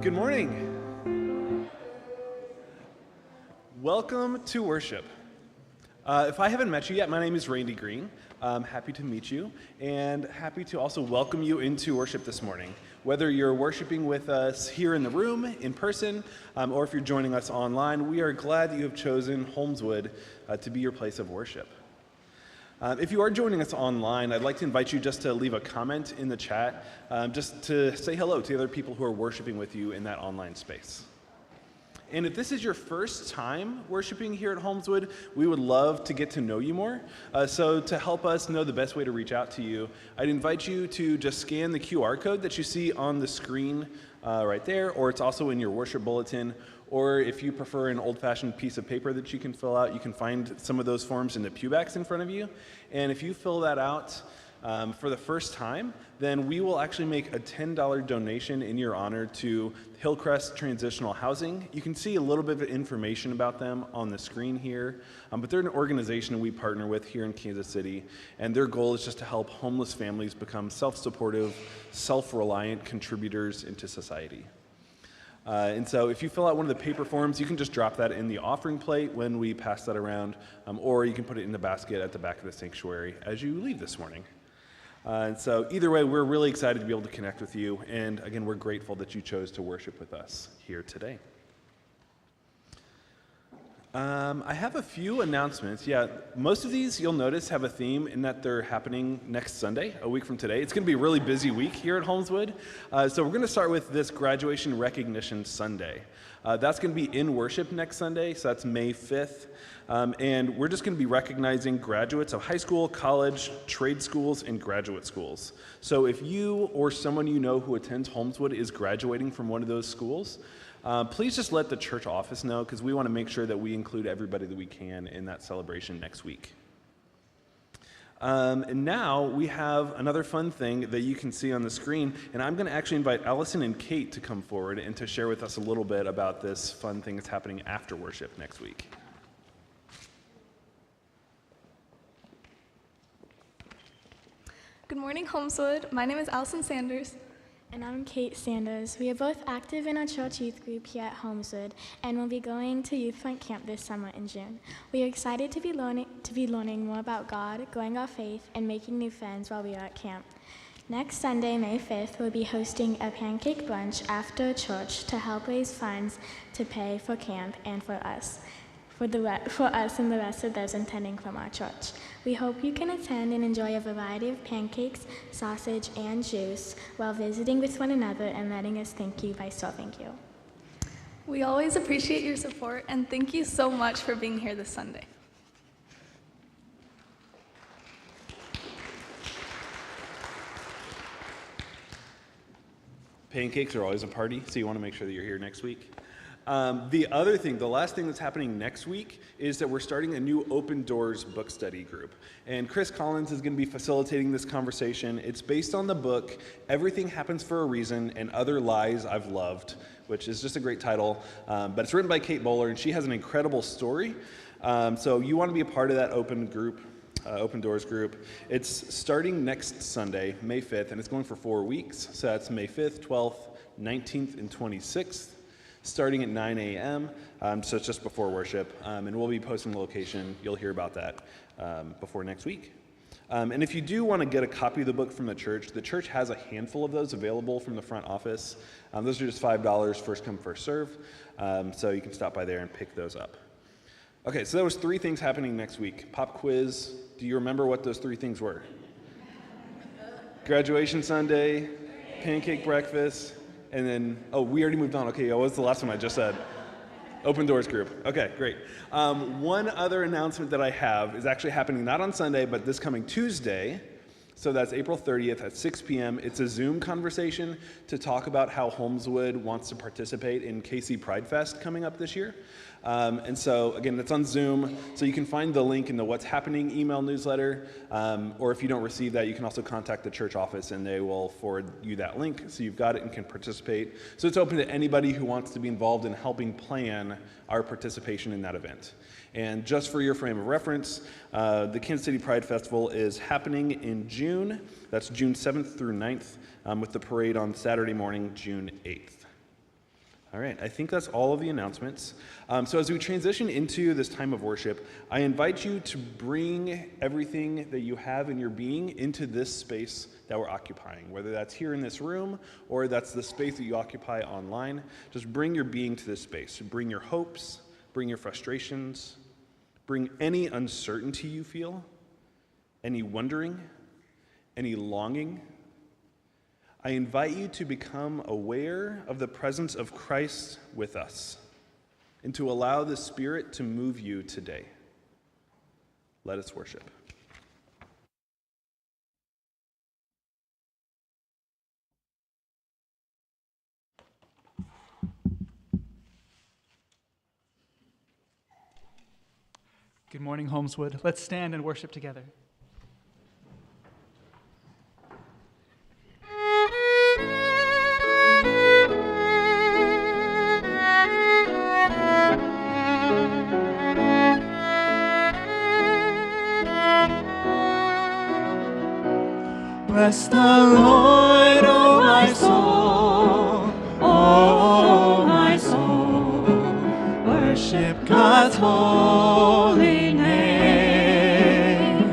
Good morning. Welcome to worship. If I haven't met you yet, my name is Randy Green. I'm happy to meet you and happy to also welcome you into worship this morning. Whether you're worshiping with us here in the room, in person, or if you're joining us online, we are glad that you have chosen Holmeswood to be your place of worship. If you are joining us online, I'd like to invite you just to leave a comment in the chat, just to say hello to the other people who are worshiping with you in that online space. And if this is your first time worshiping here at Holmeswood, we would love to get to know you more. So to help us know the best way to reach out to you, I'd invite you to just scan the QR code that you see on the screen right there, or it's also in your worship bulletin. Or if you prefer an old-fashioned piece of paper that you can fill out, you can find some of those forms in the pewbacks in front of you. And if you fill that out for the first time, then we will actually make a $10 donation in your honor to Hillcrest Transitional Housing. You can see a little bit of information about them on the screen here, but they're an organization we partner with here in Kansas City, and their goal is just to help homeless families become self-supportive, self-reliant contributors into society. And so if you fill out one of the paper forms, you can just drop that in the offering plate when we pass that around, or you can put it in the basket at the back of the sanctuary as you leave this morning. And so either way, we're really excited to be able to connect with you, and again, we're grateful that you chose to worship with us here today. I have a few announcements. Yeah, most of these you'll notice have a theme in that they're happening next Sunday, a week from today. It's going to be a really busy week here at Holmeswood. So we're going to start with this Graduation Recognition Sunday. That's going to be in worship next Sunday, so that's May 5th. And we're just going to be recognizing graduates of high school, college, trade schools, and graduate schools. So if you or someone you know who attends Holmeswood is graduating from one of those schools, please just let the church office know, because we want to make sure that we include everybody that we can in that celebration next week. And now we have another fun thing that you can see on the screen, and I'm going to actually invite Allison and Kate to come forward and to share with us a little bit about this fun thing that's happening after worship next week. Good morning, Holmeswood. My name is Allison Sanders. And I'm Kate Sanders. We are both active in our church youth group here at Holmeswood, and we'll be going to Youth Front Camp this summer in June. We are excited to be learning more about God, growing our faith, and making new friends while we are at camp. Next Sunday, May 5th, we'll be hosting a pancake brunch after church to help raise funds to pay for camp and for us. For us and the rest of those attending from our church. We hope you can attend and enjoy a variety of pancakes, sausage, and juice while visiting with one another and letting us thank you by serving you. We always appreciate your support, and thank you so much for being here this Sunday. Pancakes are always a party, so you want to make sure that you're here next week. The last thing that's happening next week is that we're starting a new Open Doors book study group. And Chris Collins is going to be facilitating this conversation. It's based on the book, Everything Happens for a Reason and Other Lies I've Loved, which is just a great title. But it's written by Kate Bowler, and she has an incredible story. So you want to be a part of that Open Doors group. It's starting next Sunday, May 5th, and it's going for 4 weeks. So that's May 5th, 12th, 19th, and 26th. Starting at 9 a.m., so it's just before worship, and we'll be posting the location. You'll hear about that before next week. And if you do want to get a copy of the book from the church has a handful of those available from the front office. Those are just $5, first come, first serve, so you can stop by there and pick those up. Okay, so that was 3 things happening next week. Pop quiz, do you remember what those 3 things were? Graduation Sunday, pancake breakfast, and then, we already moved on. Okay, what was the last one I just said? Open Doors group. Okay, great. One other announcement that I have is actually happening not on Sunday, but this coming Tuesday. So that's April 30th at 6 p.m. It's a Zoom conversation to talk about how Holmeswood wants to participate in KC Pride Fest coming up this year. And so, again, that's on Zoom, so you can find the link in the What's Happening email newsletter, or if you don't receive that, you can also contact the church office and they will forward you that link, so you've got it and can participate. So it's open to anybody who wants to be involved in helping plan our participation in that event. And just for your frame of reference, the Kansas City Pride Festival is happening in June. That's June 7th through 9th, with the parade on Saturday morning, June 8th. All right, I think that's all of the announcements. So as we transition into this time of worship, I invite you to bring everything that you have in your being into this space that we're occupying, whether that's here in this room or that's the space that you occupy online. Just bring your being to this space. Bring your hopes, bring your frustrations, bring any uncertainty you feel, any wondering, any longing. I invite you to become aware of the presence of Christ with us and to allow the Spirit to move you today. Let us worship. Good morning, Holmeswood. Let's stand and worship together. Bless the Lord, O my soul, O my soul. Worship God's holy name.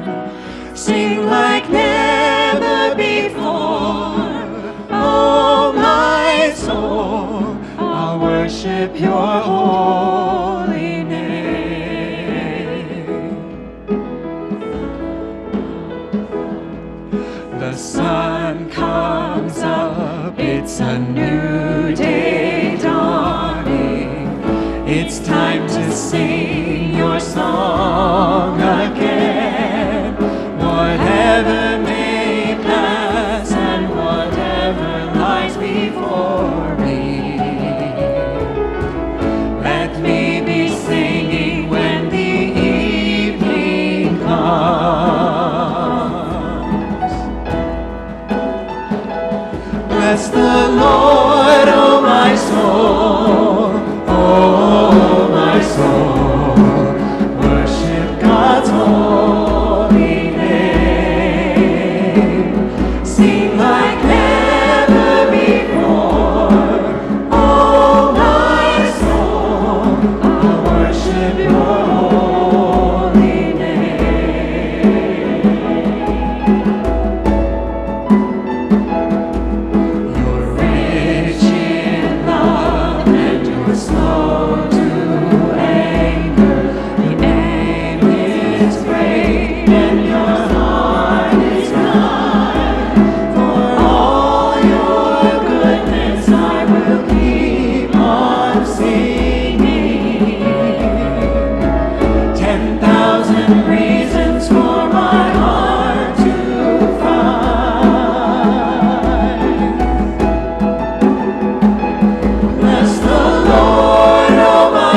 Sing like never before, O my soul. I'll worship your holy name. The sun comes up, it's a new day dawning. It's time to sing your song again. Whatever may pass and whatever lies before me, let me be singing when the evening comes. Bless the Lord, O my soul, O my soul. Worship God's holy name. Sing like never before, O my soul. I'll worship your holy name. You're rich in love and you're slow to anger. The aim is great and your heart is kind. For all your goodness I will keep on singing. 10,000 reasons for my heart to find. Bless the Lord, O my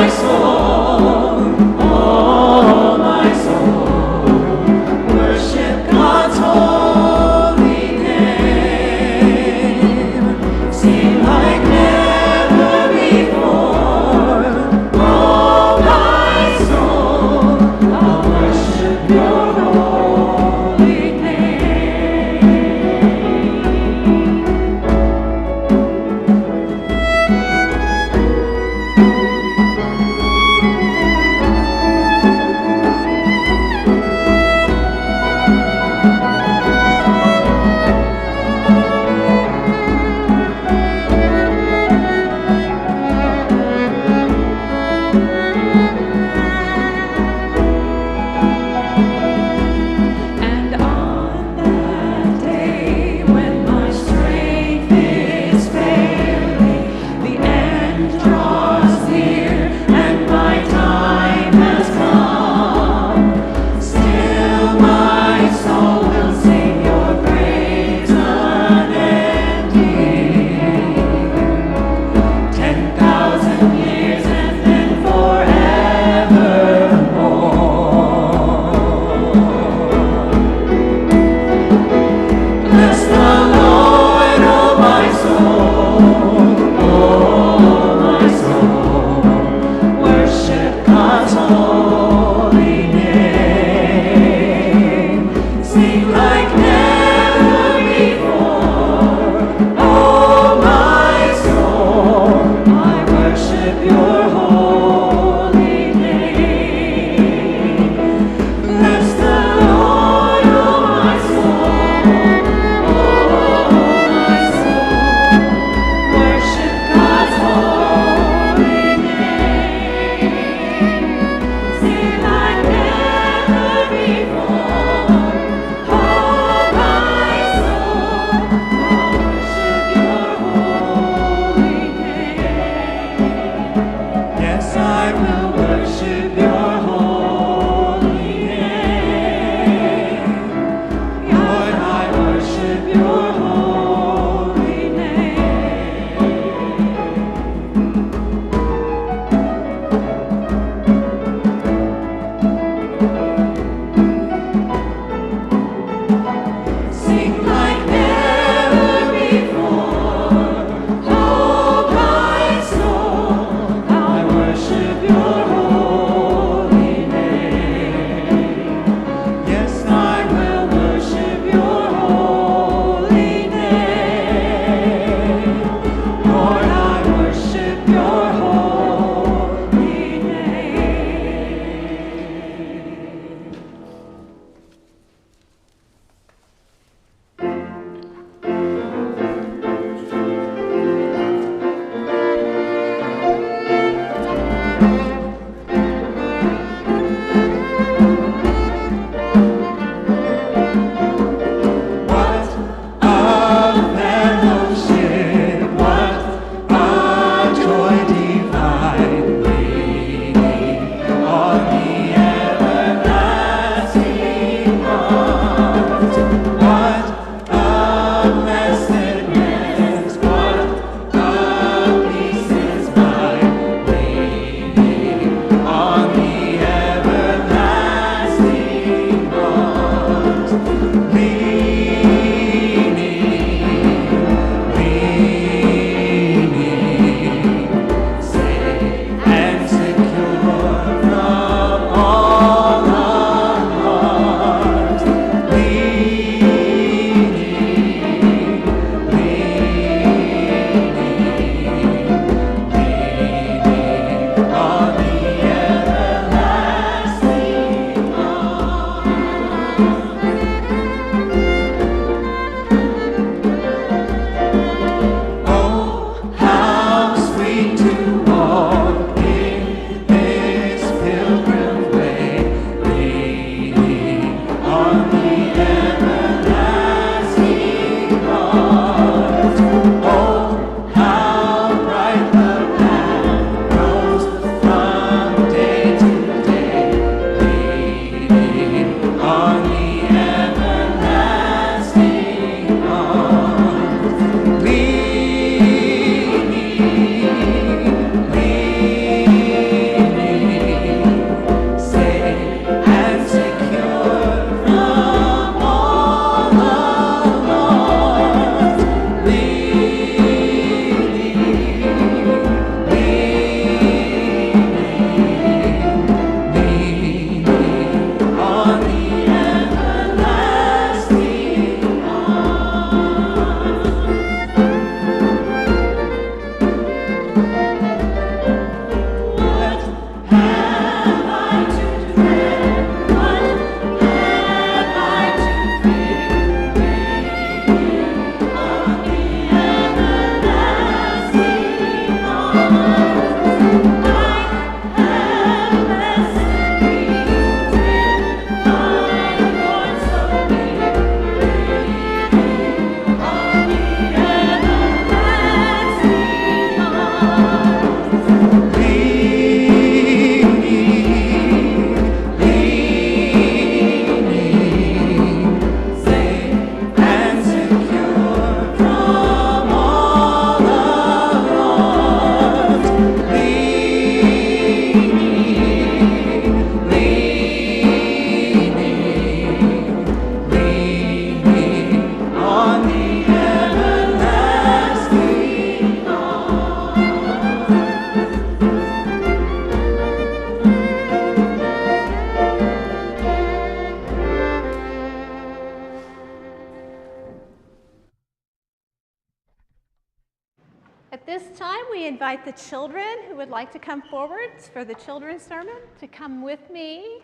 we invite the children who would like to come forward for the children's sermon to come with me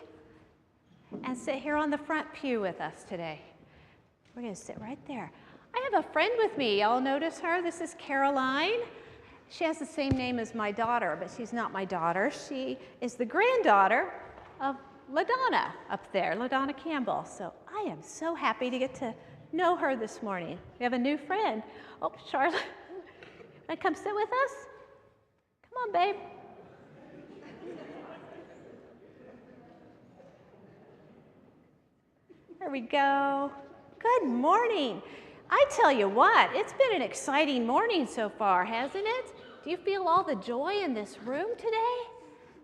and sit here on the front pew with us today. We're going to sit right there. I have a friend with me. Y'all notice her? This is Caroline. She has the same name as my daughter, but she's not my daughter. She is the granddaughter of LaDonna up there, LaDonna Campbell. So I am so happy to get to know her this morning. We have a new friend. Oh, Charlotte, wanna come sit with us? Come on, babe. There we go. Good morning. I tell you what, it's been an exciting morning so far, hasn't it? Do you feel all the joy in this room today?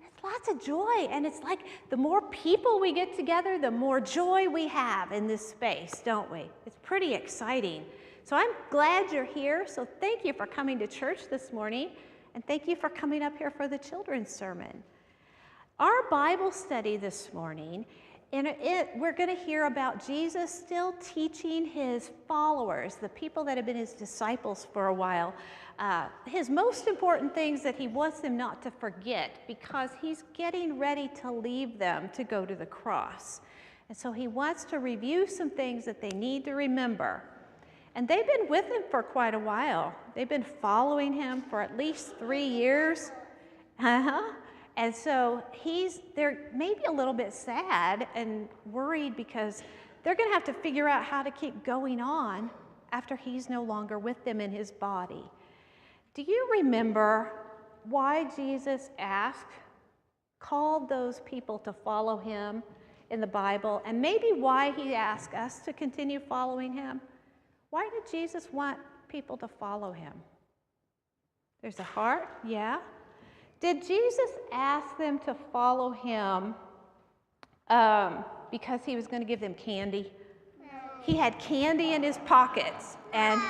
It's lots of joy, and it's like the more people we get together, the more joy we have in this space, don't we? It's pretty exciting. So I'm glad you're here, so thank you for coming to church this morning, and thank you for coming up here for the children's sermon. Our Bible study this morning, we're going to hear about Jesus still teaching his followers, the people that have been his disciples for a while, his most important things that he wants them not to forget because he's getting ready to leave them to go to the cross. And so he wants to review some things that they need to remember. And they've been with him for quite a while. They've been following him for at least 3 years. And so they're maybe a little bit sad and worried because they're going to have to figure out how to keep going on after he's no longer with them in his body. Do you remember why Jesus called those people to follow him in the Bible, and maybe why he asked us to continue following him? Why did Jesus want people to follow him? There's a heart, yeah. Did Jesus ask them to follow him because he was going to give them candy? No. He had candy in his pockets, and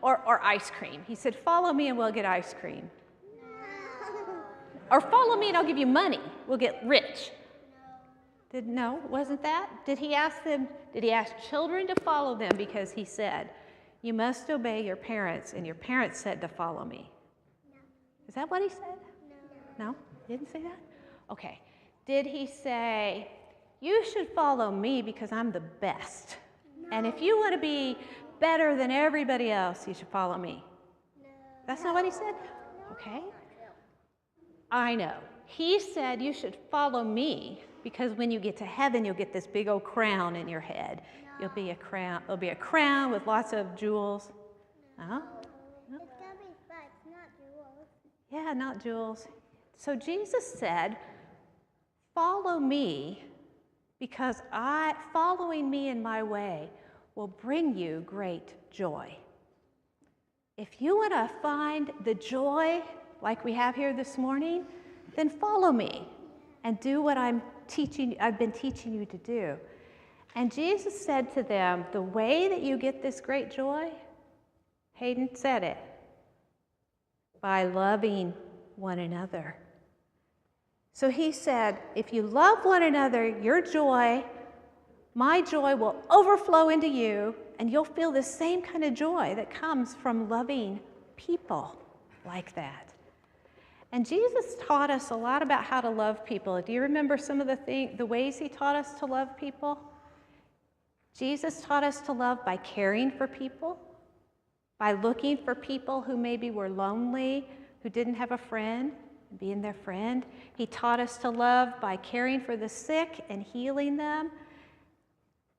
or ice cream. He said, "Follow me and we'll get ice cream." No. Or follow me and I'll give you money. We'll get rich. No, wasn't that? Did he ask children to follow them because he said, "You must obey your parents, and your parents said to follow me"? No. Is that what he said? No? He didn't say that? Okay. Did he say, "You should follow me because I'm the best. No. And if you want to be better than everybody else, you should follow me"? No. That's not what he said? Okay. I know. He said you should follow me because when you get to heaven, you'll get this big old crown in your head. No. There'll be a crown with lots of jewels. No. No? No? It's gonna be spice, not jewels. Yeah, not jewels. So Jesus said, "Follow me because following me in my way will bring you great joy." If you want to find the joy like we have here this morning, then follow me and do what I've been teaching you to do. And Jesus said to them, the way that you get this great joy, Hayden said it, by loving one another. So he said, if you love one another, your joy, my joy will overflow into you, and you'll feel the same kind of joy that comes from loving people like that. And Jesus taught us a lot about how to love people. Do you remember some of the ways he taught us to love people? Jesus taught us to love by caring for people, by looking for people who maybe were lonely, who didn't have a friend, being their friend. He taught us to love by caring for the sick and healing them,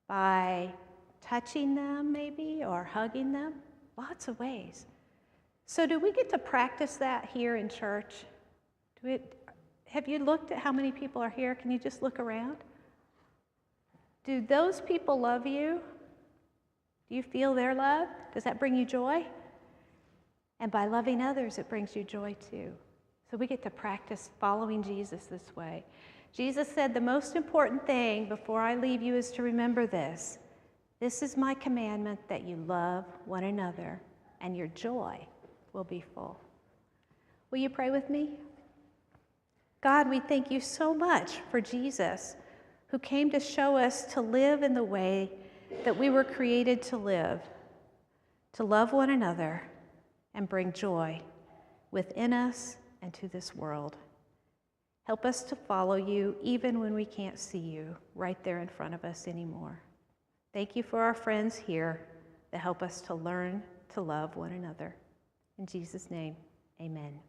by touching them maybe, or hugging them. Lots of ways. So do we get to practice that here in church? Have you looked at how many people are here? Can you just look around? Do those people love you? Do you feel their love? Does that bring you joy? And by loving others, it brings you joy too. So we get to practice following Jesus this way. Jesus said, the most important thing before I leave you is to remember this. This is my commandment, that you love one another, and your joy will be full. Will you pray with me? God, we thank you so much for Jesus, who came to show us to live in the way that we were created to live, to love one another and bring joy within us and to this world. Help us to follow you even when we can't see you right there in front of us anymore. Thank you for our friends here that help us to learn to love one another. In Jesus' name, amen.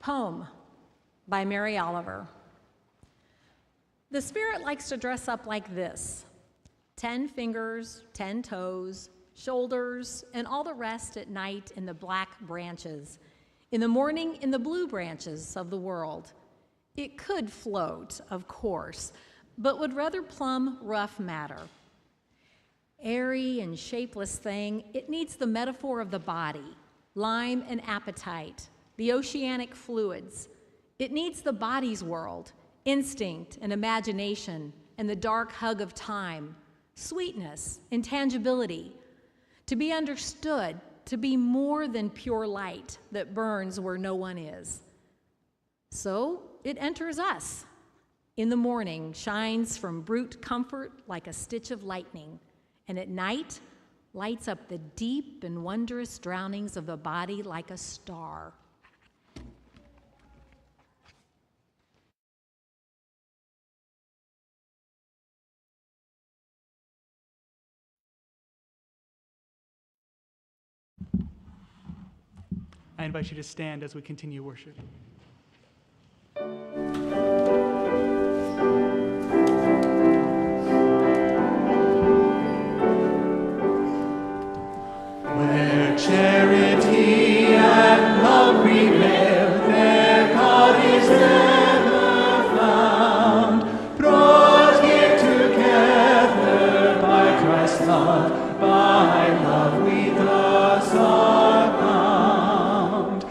Poem by Mary Oliver. The Spirit likes to dress up like this: 10 fingers, 10 toes, shoulders, and all the rest at night in the black branches, in the morning in the blue branches of the world. It could float, of course, but would rather plumb rough matter. Airy and shapeless thing, it needs the metaphor of the body, lime and appetite, the oceanic fluids. It needs the body's world, instinct and imagination, and the dark hug of time, sweetness, intangibility, to be understood, to be more than pure light that burns where no one is. So it enters us. In the morning, shines from brute comfort like a stitch of lightning, and at night, lights up the deep and wondrous drownings of the body like a star. I invite you to stand as we continue worship. Where charity and love prevail, there God is ever found, brought here together by Christ's love, by love we thus are bound.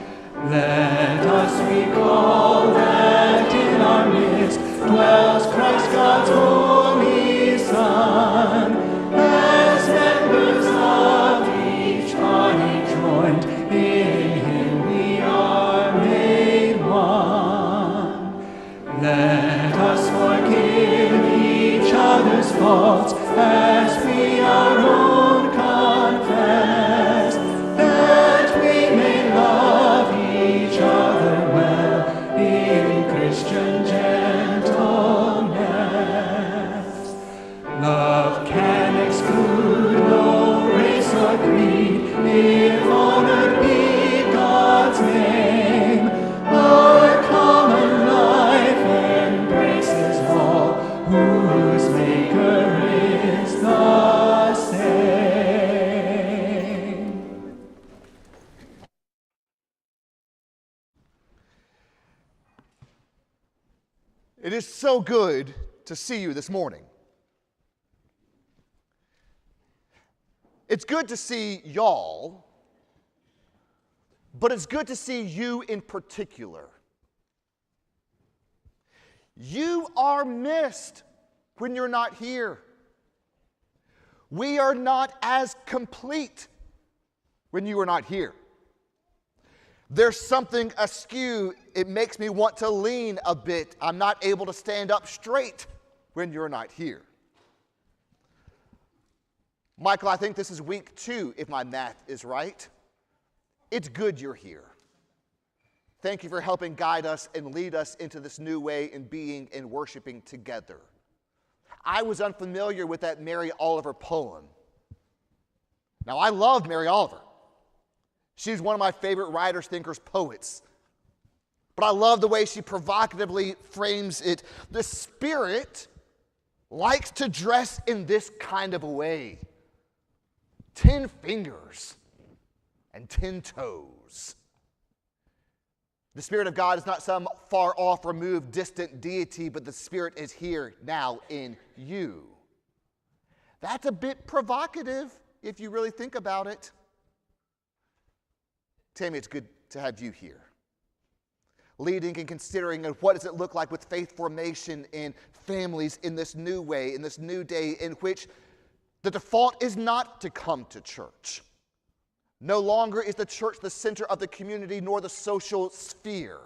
Let us recall that in our midst dwells Christ God's only Son, as members of each body joined, in Him we are made one. Let us forgive each other's faults as we our own confess, that we may love each other well in Christian gentleness. Love can exclude no race or creed, if honored be God's name. Our common life embraces all, whose Maker is the same. It is so good to see you this morning. It's good to see y'all, but it's good to see you in particular. You are missed when you're not here. We are not as complete when you are not here. There's something askew. It makes me want to lean a bit. I'm not able to stand up straight when you're not here. Michael, I think this is week 2, if my math is right. It's good you're here. Thank you for helping guide us and lead us into this new way in being and worshiping together. I was unfamiliar with that Mary Oliver poem. Now, I love Mary Oliver. She's one of my favorite writers, thinkers, poets. But I love the way she provocatively frames it. The Spirit likes to dress in this kind of a way. 10 fingers and 10 toes. The Spirit of God is not some far off, removed, distant deity, but the Spirit is here now in you. That's a bit provocative if you really think about it. Tammy, it's good to have you here. Leading and considering what does it look like with faith formation in families in this new way, in this new day in which the default is not to come to church. No longer is the church the center of the community nor the social sphere.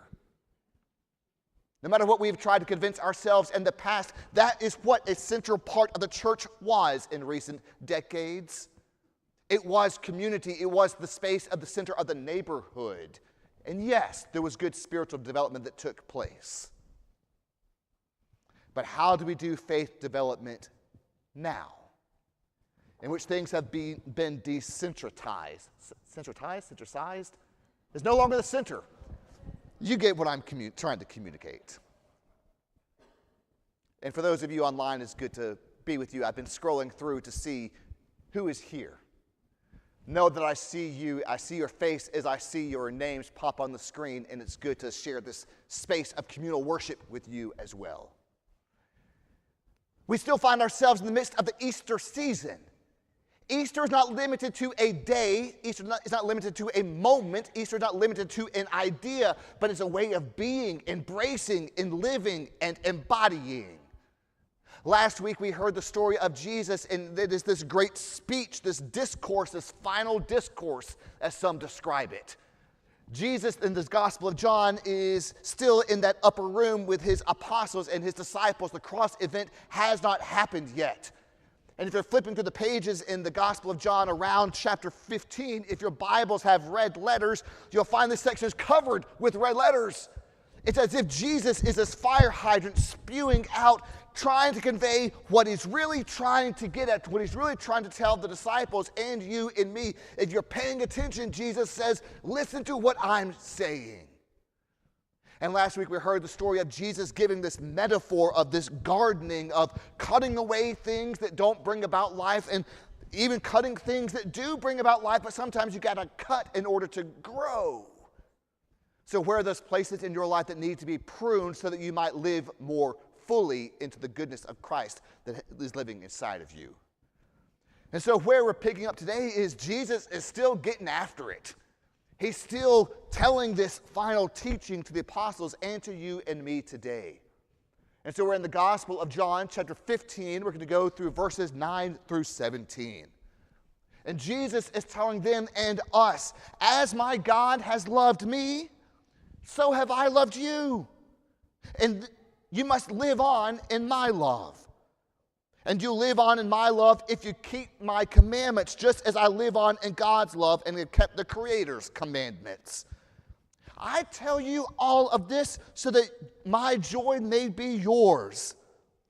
No matter what we've tried to convince ourselves in the past, that is what a central part of the church was in recent decades. It was community. It was the space of the center of the neighborhood. And yes, there was good spiritual development that took place. But how do we do faith development now? In which things have been decentralized. Centralized? It's no longer the center. You get what I'm trying to communicate. And for those of you online, it's good to be with you. I've been scrolling through to see who is here. Know that I see you, I see your face as I see your names pop on the screen, and it's good to share this space of communal worship with you as well. We still find ourselves in the midst of the Easter season. Easter is not limited to a day. Easter is not limited to a moment. Easter is not limited to an idea, but it's a way of being, embracing, and living, and embodying. Last week we heard the story of Jesus, and it is this great speech, this discourse, this final discourse, as some describe it. Jesus in this Gospel of John is still in that upper room with his apostles and his disciples. The cross event has not happened yet. And if you're flipping through the pages in the Gospel of John around chapter 15, if your Bibles have red letters, you'll find this section is covered with red letters. It's as if Jesus is this fire hydrant spewing out, trying to convey what he's really trying to get at, what he's really trying to tell the disciples and you and me. If you're paying attention, Jesus says, listen to what I'm saying. And last week we heard the story of Jesus giving this metaphor of this gardening, of cutting away things that don't bring about life, and even cutting things that do bring about life, but sometimes you got to cut in order to grow. So where are those places in your life that need to be pruned so that you might live more fully into the goodness of Christ that is living inside of you? And so where we're picking up today is Jesus is still getting after it. He's still telling this final teaching to the apostles and to you and me today. And so we're in the Gospel of John, chapter 15. We're going to go through verses 9 through 17. And Jesus is telling them and us, as my God has loved me, so have I loved you. And you must live on in my love. And you live on in my love if you keep my commandments, just as I live on in God's love and have kept the Creator's commandments. I tell you all of this so that my joy may be yours,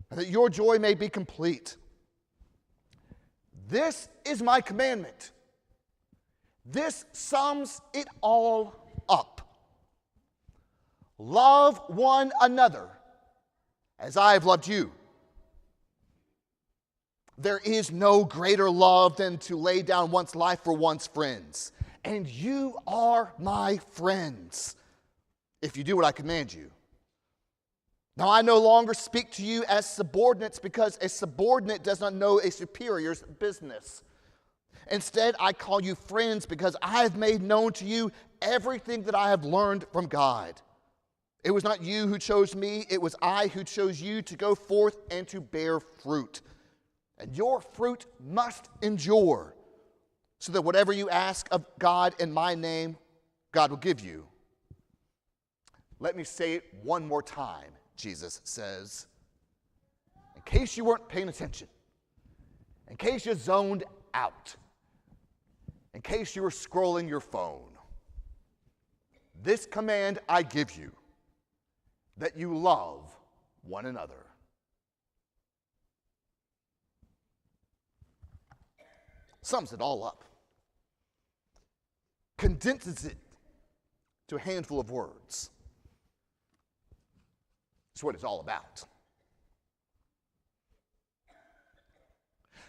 and that your joy may be complete. This is my commandment. This sums it all up. Love one another as I have loved you. There is no greater love than to lay down one's life for one's friends. And you are my friends, if you do what I command you. Now I no longer speak to you as subordinates, because a subordinate does not know a superior's business. Instead, I call you friends, because I have made known to you everything that I have learned from God. It was not you who chose me, it was I who chose you to go forth and to bear fruit. And your fruit must endure, so that whatever you ask of God in my name, God will give you. Let me say it one more time, Jesus says, in case you weren't paying attention, in case you zoned out, in case you were scrolling your phone. This command I give you, that you love one another. Sums it all up, condenses it to a handful of words. It's what it's all about.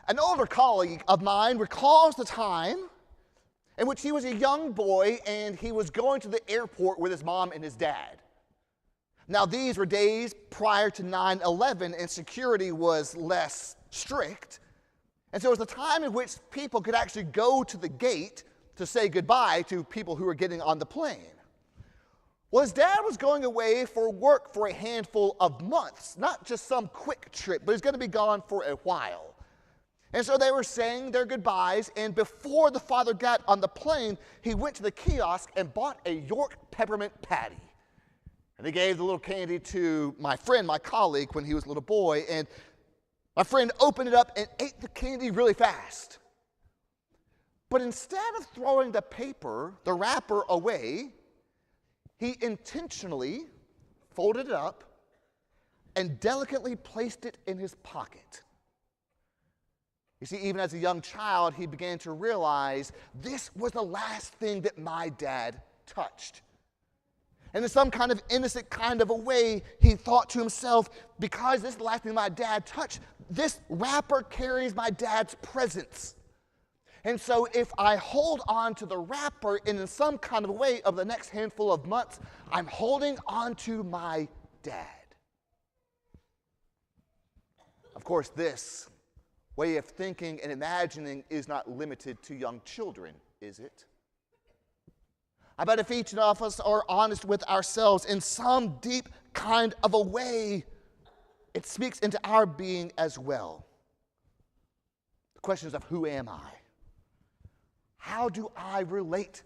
An older colleague of mine recalls the time in which he was a young boy and he was going to the airport with his mom and his dad. Now, these were days prior to 9/11, and security was less strict. And so it was the time in which people could actually go to the gate to say goodbye to people who were getting on the plane. Well, his dad was going away for work for a handful of months, not just some quick trip, but he's going to be gone for a while. And so they were saying their goodbyes, and before the father got on the plane, he went to the kiosk and bought a York peppermint patty. And he gave the little candy to my friend, my colleague, when he was a little boy, and my friend opened it up and ate the candy really fast. But instead of throwing the wrapper away, he intentionally folded it up and delicately placed it in his pocket. You see, even as a young child, he began to realize this was the last thing that my dad touched. And in some kind of innocent kind of a way, he thought to himself, because this is the last thing my dad touched, this wrapper carries my dad's presence. And so if I hold on to the wrapper in some kind of a way over the next handful of months, I'm holding on to my dad. Of course, this way of thinking and imagining is not limited to young children, is it? I bet if each of us are honest with ourselves in some deep kind of a way, it speaks into our being as well. The questions of who am I? How do I relate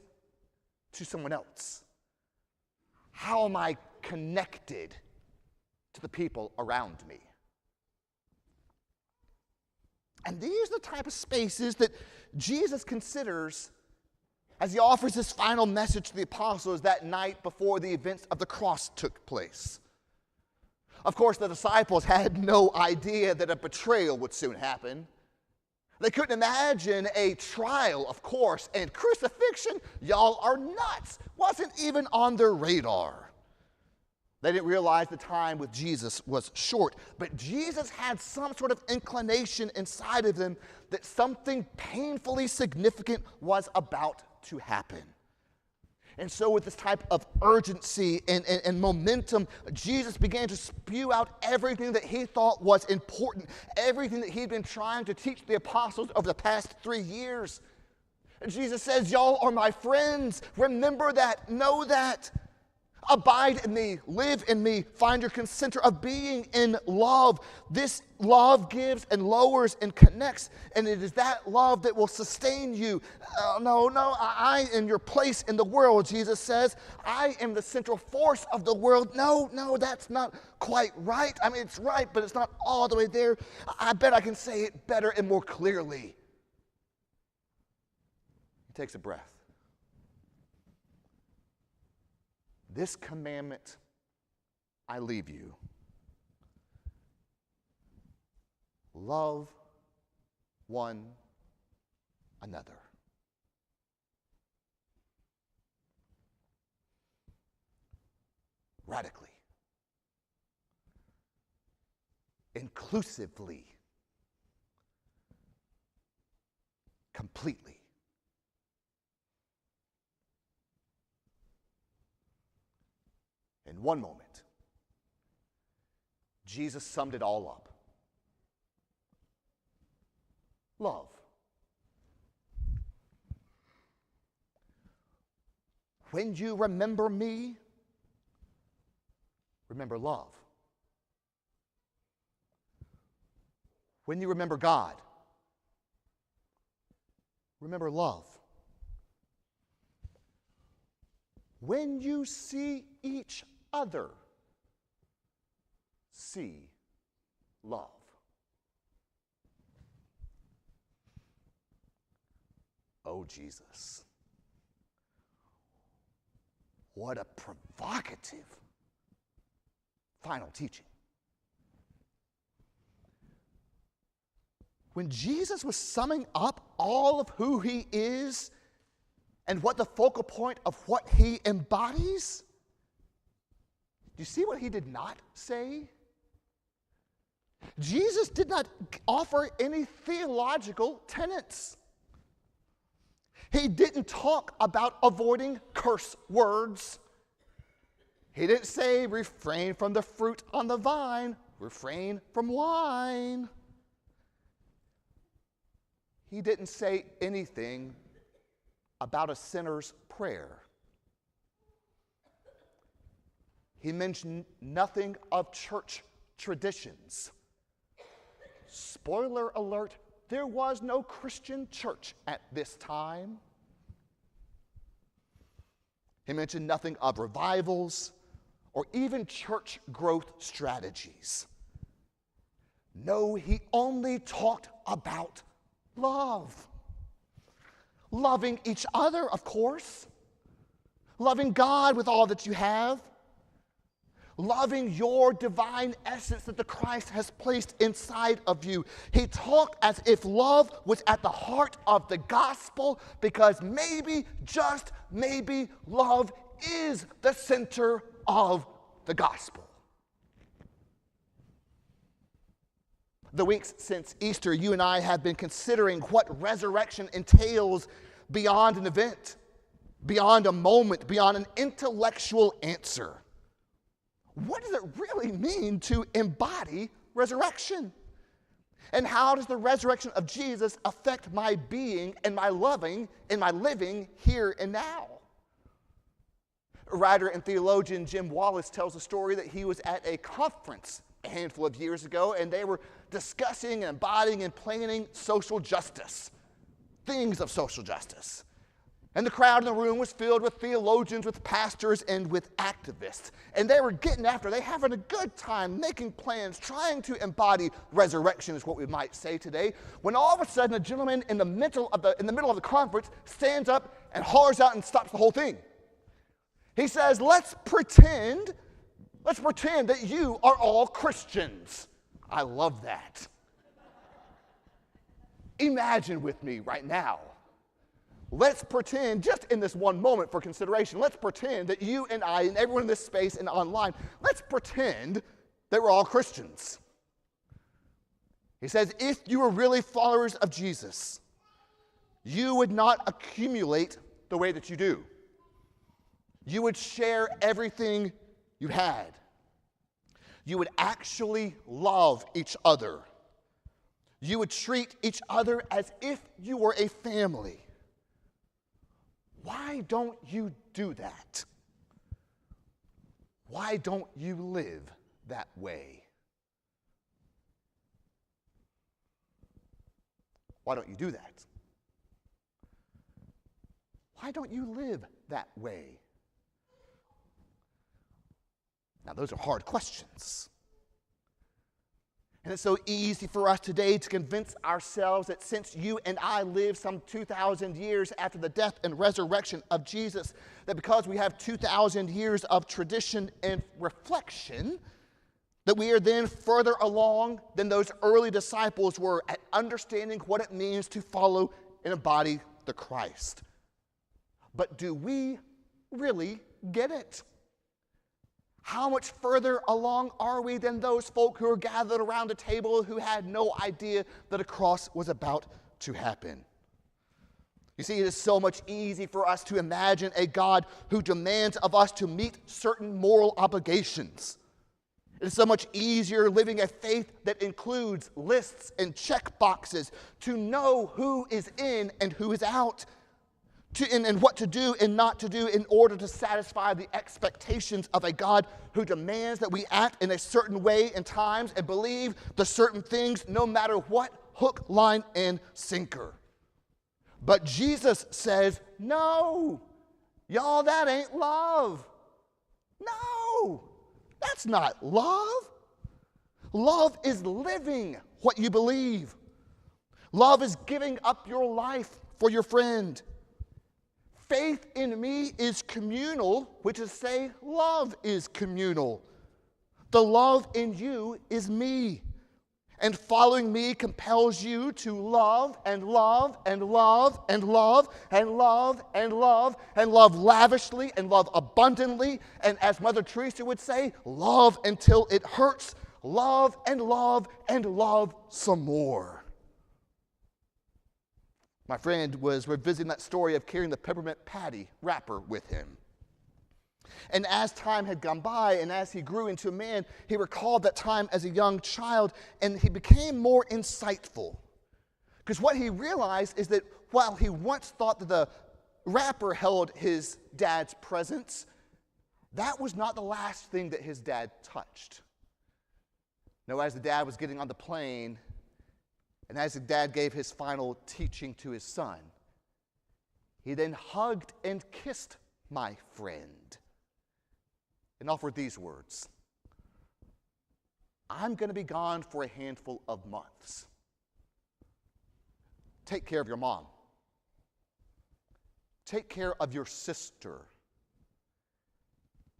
to someone else? How am I connected to the people around me? And these are the type of spaces that Jesus considers as he offers his final message to the apostles that night before the events of the cross took place. Of course, the disciples had no idea that a betrayal would soon happen. They couldn't imagine a trial, of course, and crucifixion, y'all are nuts, wasn't even on their radar. They didn't realize the time with Jesus was short, but Jesus had some sort of inclination inside of them that something painfully significant was about to happen. And so with this type of urgency and momentum, Jesus began to spew out everything that he thought was important, everything that he'd been trying to teach the apostles over the past 3 years. And Jesus says, y'all are my friends. Remember that. Know that. Abide in me, live in me, find your center of being in love. This love gives and lowers and connects, and it is that love that will sustain you. I am your place in the world, Jesus says. I am the central force of the world. No, that's not quite right. I mean, it's right, but it's not all the way there. I bet I can say it better and more clearly. He takes a breath. This commandment I leave you. Love one another. Radically. Inclusively. Completely. In one moment, Jesus summed it all up. Love. When you remember me, remember love. When you remember God, remember love. When you see each other, see love. Oh, Jesus. What a provocative final teaching. When Jesus was summing up all of who he is and what the focal point of what he embodies, do you see what he did not say? Jesus did not offer any theological tenets. He didn't talk about avoiding curse words. He didn't say refrain from the fruit on the vine, refrain from wine. He didn't say anything about a sinner's prayer. He mentioned nothing of church traditions. Spoiler alert, there was no Christian church at this time. He mentioned nothing of revivals or even church growth strategies. No, he only talked about love. Loving each other, of course. Loving God with all that you have. Loving your divine essence that the Christ has placed inside of you. He talked as if love was at the heart of the gospel, because maybe, just maybe, love is the center of the gospel. The weeks since Easter, you and I have been considering what resurrection entails beyond an event, beyond a moment, beyond an intellectual answer. What does it really mean to embody resurrection? And how does the resurrection of Jesus affect my being and my loving and my living here and now? Writer and theologian Jim Wallace tells a story that he was at a conference a handful of years ago, and they were discussing and embodying and planning social justice, things of social justice. And the crowd in the room was filled with theologians, with pastors, and with activists. And they were getting after, they having a good time, making plans, trying to embody resurrection is what we might say today, when all of a sudden a gentleman in the middle of the conference stands up and hollers out and stops the whole thing. He says, let's pretend that you are all Christians. I love that. Imagine with me right now. Let's pretend, just in this one moment for consideration, let's pretend that you and I and everyone in this space and online, let's pretend that we're all Christians. He says, if you were really followers of Jesus, you would not accumulate the way that you do. You would share everything you had. You would actually love each other. You would treat each other as if you were a family. Why don't you do that? Why don't you live that way? Why don't you do that? Why don't you live that way? Now, those are hard questions. And it's so easy for us today to convince ourselves that since you and I live some 2,000 years after the death and resurrection of Jesus, that because we have 2,000 years of tradition and reflection, that we are then further along than those early disciples were at understanding what it means to follow and embody the Christ. But do we really get it? How much further along are we than those folk who are gathered around a table who had no idea that a cross was about to happen? You see, it is so much easier for us to imagine a God who demands of us to meet certain moral obligations. It is so much easier living a faith that includes lists and check boxes to know who is in and who is out, and what to do and not to do in order to satisfy the expectations of a God who demands that we act in a certain way in times and believe the certain things no matter what hook, line, and sinker. But Jesus says, no, y'all, that ain't love. No, that's not love. Love is living what you believe. Love is giving up your life for your friend. Faith in me is communal, which is to say, love is communal. The love in you is me. And following me compels you to love and love and love and love and love and love and love lavishly and love abundantly. And as Mother Teresa would say, love until it hurts. Love and love and love some more. My friend was revisiting that story of carrying the peppermint patty wrapper with him. And as time had gone by and as he grew into a man, he recalled that time as a young child and he became more insightful. Because what he realized is that while he once thought that the wrapper held his dad's presence, that was not the last thing that his dad touched. No, as the dad was getting on the plane, and as the dad gave his final teaching to his son, he then hugged and kissed my friend and offered these words: I'm going to be gone for a handful of months. Take care of your mom. Take care of your sister.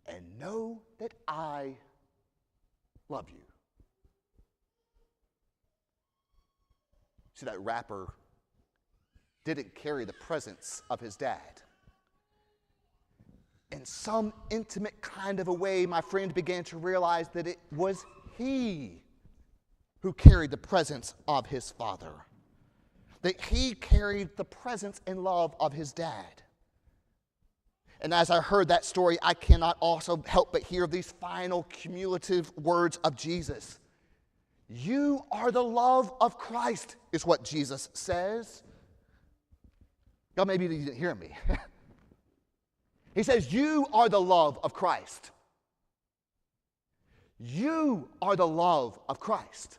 And know that I love you. See, that wrapper didn't carry the presence of his dad. In some intimate kind of a way, my friend began to realize that it was he who carried the presence of his father, that he carried the presence and love of his dad. And as I heard that story, I cannot also help but hear these final cumulative words of Jesus. You are the love of Christ, is what Jesus says. Y'all, maybe you didn't hear me. He says, you are the love of Christ. You are the love of Christ.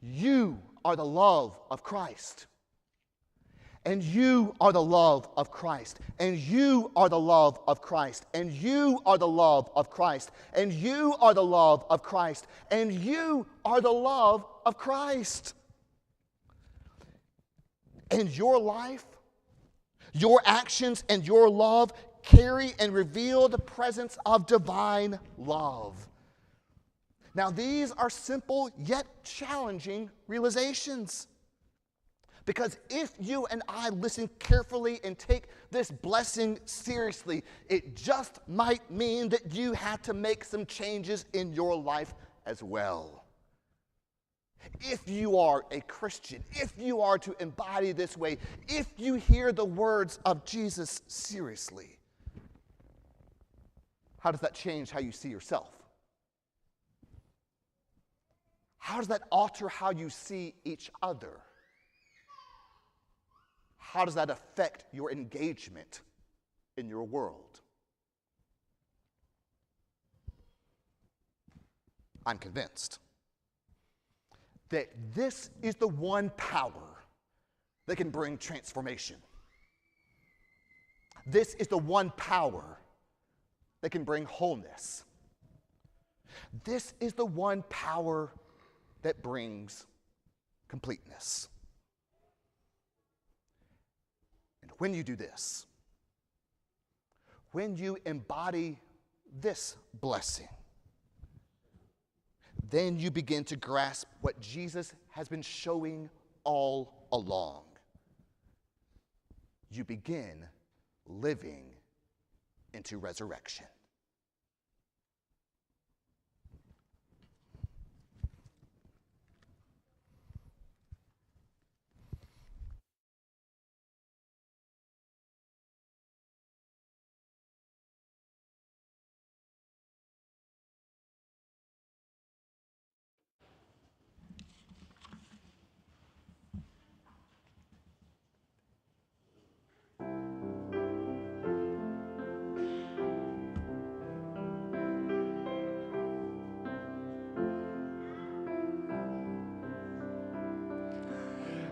You are the love of Christ. And you are the love of Christ. And you are the love of Christ. And you are the love of Christ. And you are the love of Christ. And you are the love of Christ. And your life, your actions, and your love carry and reveal the presence of divine love. Now, these are simple yet challenging realizations. Because if you and I listen carefully and take this blessing seriously, it just might mean that you have to make some changes in your life as well. If you are a Christian, if you are to embody this way, if you hear the words of Jesus seriously, how does that change how you see yourself? How does that alter how you see each other? How does that affect your engagement in your world? I'm convinced that this is the one power that can bring transformation. This is the one power that can bring wholeness. This is the one power that brings completeness. And when you do this, when you embody this blessing, then you begin to grasp what Jesus has been showing all along. You begin living into resurrection.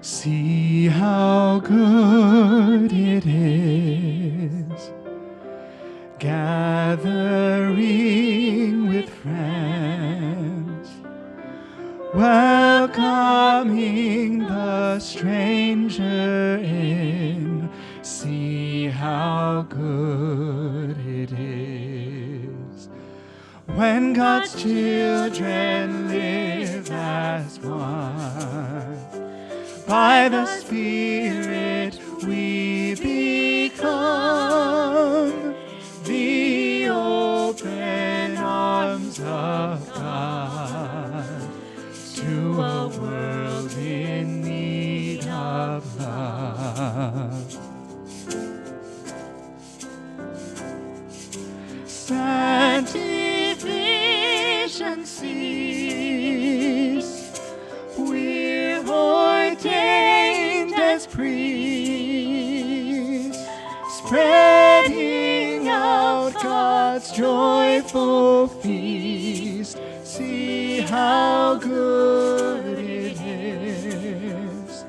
See how good it is, gathering with friends, welcoming the stranger in. See how good it is when God's children live as one. By the Spirit we become the open arms of God to a world in need of love. Sanctification cease. We're ordained as priests, spreading out God's joyful feast. See how good it is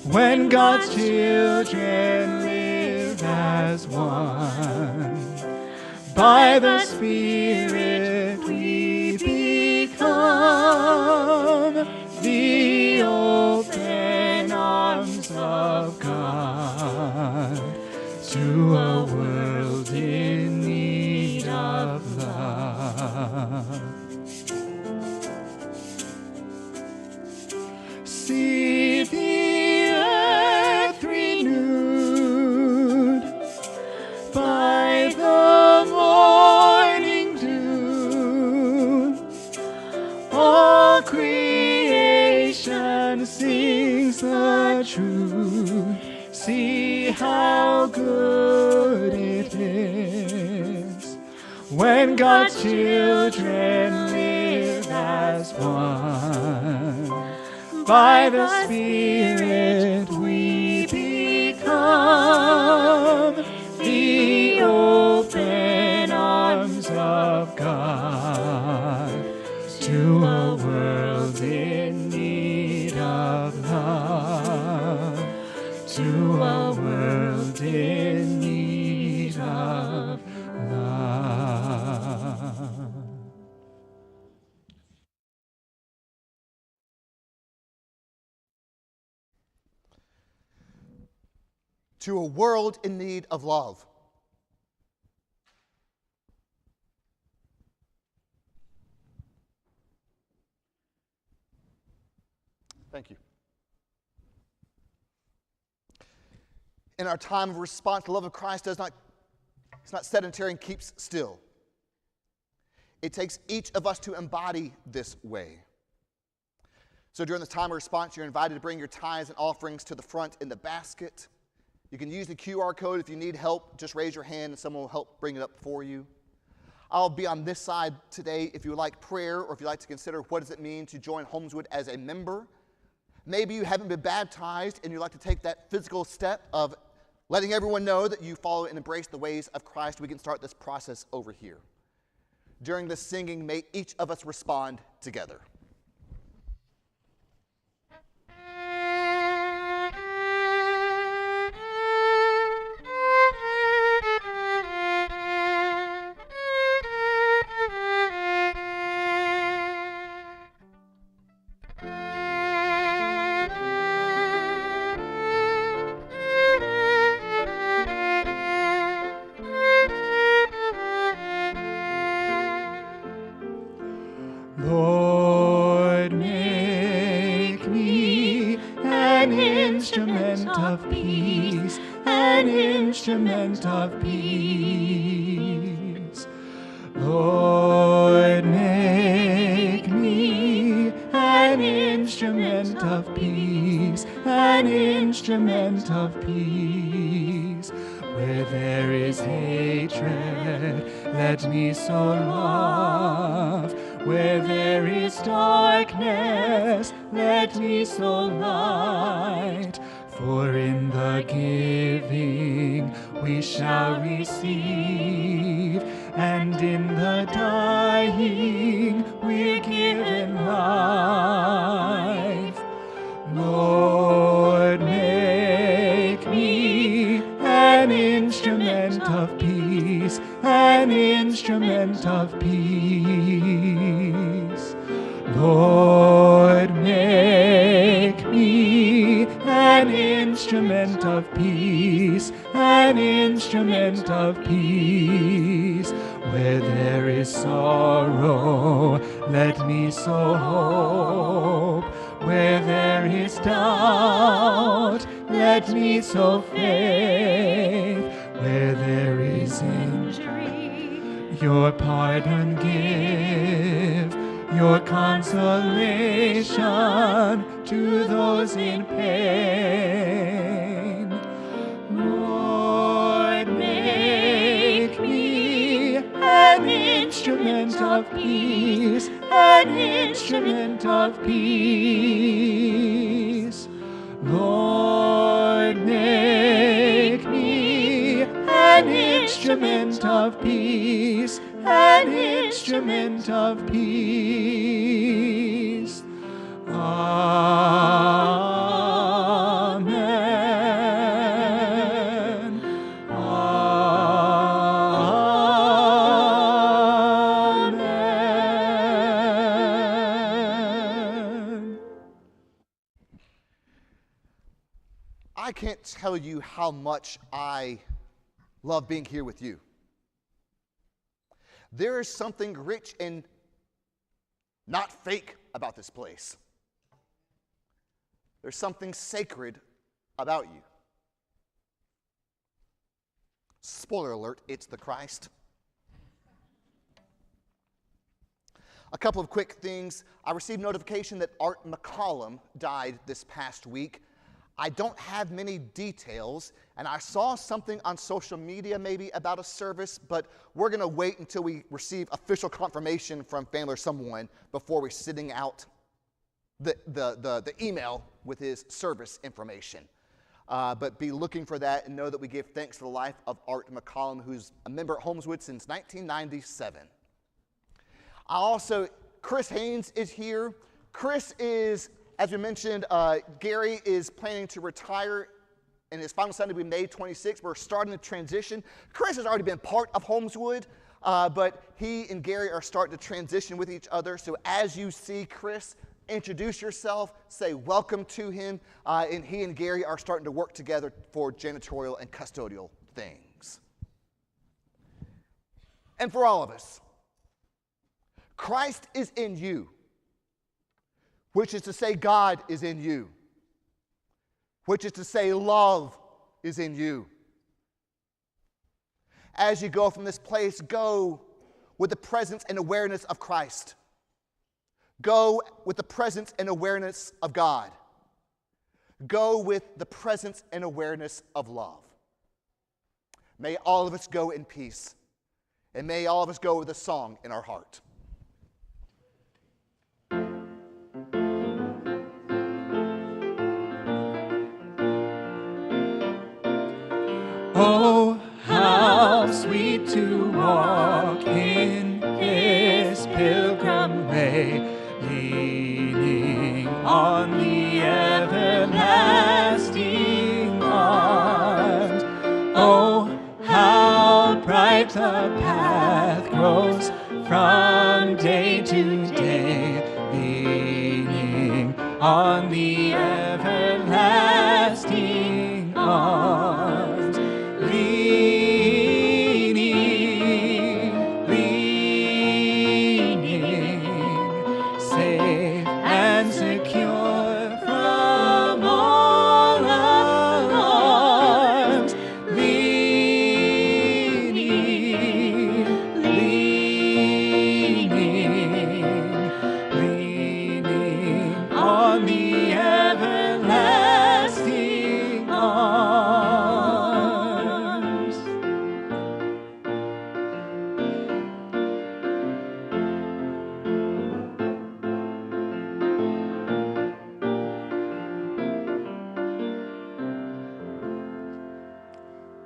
when God's children live as one. By the Spirit we become the open arms of God to a world in need of love. See the earth renewed by the morning dew. All creation sings the truth. See how good it is when God's children live as one. By the Spirit we become the open arms of God to a world in need of love. Thank you. In our time of response, the love of Christ it's not sedentary and keeps still. It takes each of us to embody this way. So during this time of response, you're invited to bring your tithes and offerings to the front in the basket. You can use the QR code. If you need help, just raise your hand and someone will help bring it up for you. I'll be on this side today if you would like prayer or if you'd like to consider what does it mean to join Holmeswood as a member. Maybe you haven't been baptized and you'd like to take that physical step of letting everyone know that you follow and embrace the ways of Christ. We can start this process over here. During this singing, may each of us respond together. Lord, make me an instrument of peace, an instrument of peace. Lord, make me an instrument of peace, an instrument of peace. Where there is hatred, let me sow love. Where there is darkness, let me sow light. For in the giving we shall receive, and in the dying we're given life. Lord, make me an instrument of peace, an instrument of peace. Lord, make me an instrument of peace, an instrument of peace. Where there is sorrow, let me sow hope. Where there is doubt, let me sow faith. Where there is injury, your pardon give, your consolation to those in pain. Lord, make me an instrument of peace, an instrument of peace. Lord, make me an instrument of peace, an instrument of peace. Amen. Amen. I can't tell you how much I love being here with you. There is something rich and not fake about this place. There's something sacred about you. Spoiler alert, it's the Christ. A couple of quick things. I received notification that Art McCollum died this past week. I don't have many details, and I saw something on social media maybe about a service, but we're going to wait until we receive official confirmation from family or someone before we're sending out the email with his service information. But be looking for that and know that we give thanks for the life of Art McCollum, who's a member at Holmeswood since 1997. Chris Haynes is here. Chris is, as we mentioned, Gary is planning to retire, and his final Sunday will be May 26th. We're starting to transition. Chris has already been part of Holmeswood, but he and Gary are starting to transition with each other. So as you see Chris introduce yourself, say welcome to him, and he and Gary are starting to work together for janitorial and custodial things. And for all of us, Christ is in you, which is to say God is in you, which is to say love is in you. As you go from this place, go with the presence and awareness of Christ. Go with the presence and awareness of God. Go with the presence and awareness of love. May all of us go in peace, and may all of us go with a song in our heart. Oh, how sweet to walk in this pilgrim way, leaning on the everlasting arms. Oh, how bright the path grows from day to day, leaning on the everlasting arms. Leaning, safe and secure from all alarms. Leaning on the everlasting arms.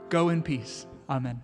Go in peace. Amen.